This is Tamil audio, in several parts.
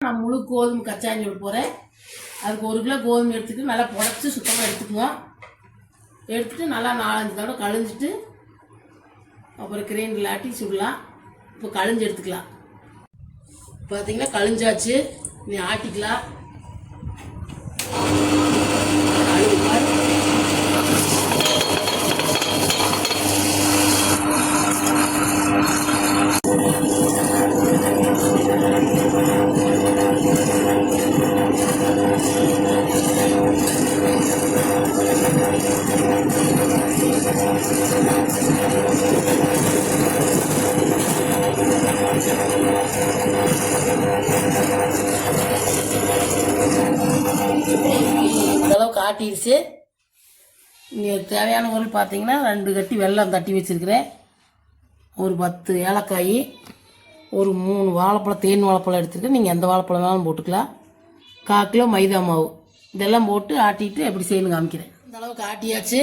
நான் முழு கோதுமை கச்சாயம் சொல்ல போகிறேன். அதுக்கு 1 கிலோ கோதுமை எடுத்துக்கிட்டு நல்லா புடச்சி சுத்தமாக எடுத்துக்குவோம். எடுத்துகிட்டு நல்லா 4-5 தடவை கழிஞ்சிட்டு அப்புறம் கிரைண்டரில் ஆட்டி சுடலாம். இப்போ கழிஞ்சு எடுத்துக்கலாம். பார்த்தீங்கன்னா கழிஞ்சாச்சு. நீ ஆட்டிக்கலாம். இந்தளவுக்கு ஆட்டிடுச்சு. தேவையான பொருள் பார்த்தீங்கன்னா 2 கட்டி வெல்லம் தட்டி வச்சுருக்கிறேன், ஒரு 10 ஏலக்காய், ஒரு 3 வாழைப்பழம், தேன் வாழைப்பழம் எடுத்துருக்கேன். நீங்கள் எந்த வாழைப்பழம் வேணாலும் போட்டுக்கலாம். 1/4 கிலோ மைதா மாவு இதெல்லாம் போட்டு ஆட்டிட்டு எப்படி செய்யணும் காமிக்கிறேன். இந்த அளவுக்கு ஆட்டியாச்சு.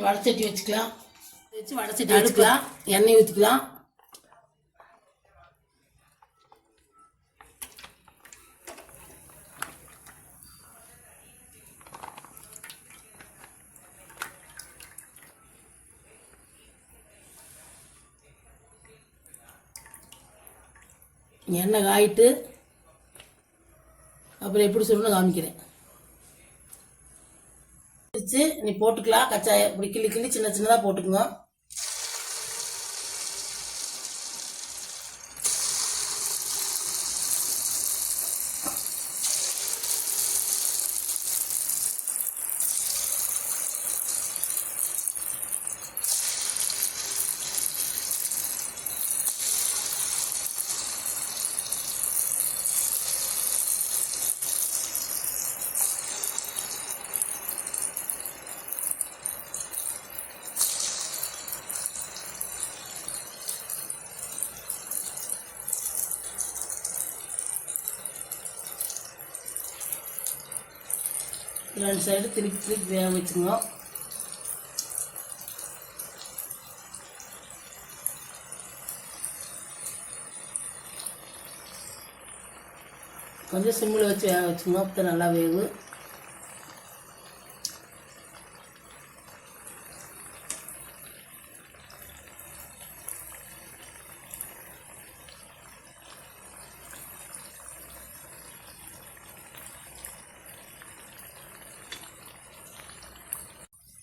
வடைச்சட்டி வச்சுக்கலாம். வச்சு வடைச்சட்டி எடுக்கலாம். எண்ணெய் ஊற்றிக்கலாம். எண்ணெய் காயிட்டு அப்புறம் எப்படி சொல்லணும்னு காமிக்கிறேன். நீ போட்டுக்கலாம். கச்சாயம் இப்படி கிள்ளி கிள்ளி சின்ன சின்னதாக போட்டுக்குங்க. ரெண்டு சைடு திருப்பி திருப்பி வேக வச்சுங்க. கொஞ்சம் சிம்மில் வச்சு வேக வச்சுங்க. அப்போ நல்லா வேகு.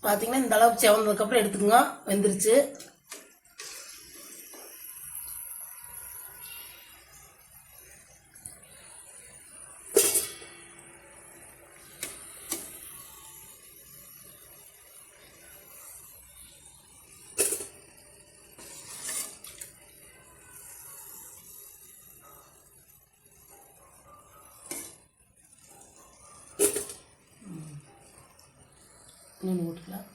பார்த்தீங்கன்னா இந்த அளவுக்கு செவந்ததுக்கப்புறம் எடுத்துக்கோங்க. வெந்துருச்சு. இன்னொன்று போட்டுக்கலாம்.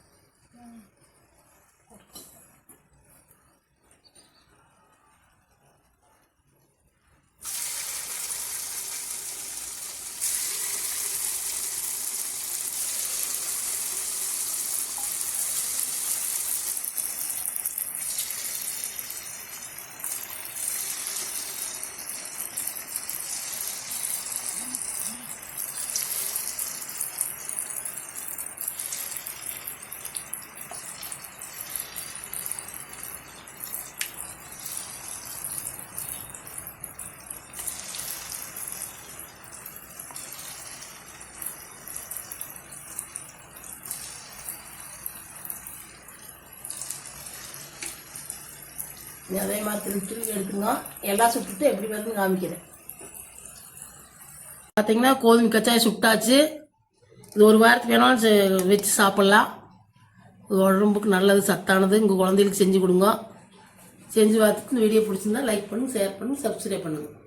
அதே மாதிரி திருப்பி எடுத்துங்க. எல்லாம் சுட்டுட்டு எப்படி வருதுன்னு காமிக்கிறேன். பார்த்தீங்கன்னா கோதுமை கச்சாயம் சுட்டாச்சு. இது 1 வாரத்துக்கு வேணாலும் வச்சு சாப்பிட்லாம். இது உடம்புக்கு நல்லது, சத்தானது. உங்கள் குழந்தைகளுக்கு செஞ்சு கொடுங்க. செஞ்சு பார்த்துட்டு இந்த வீடியோ பிடிச்சிருந்தா லைக் பண்ணுங்கள், ஷேர் பண்ணுங்கள், சப்ஸ்கிரைப் பண்ணுங்கள்.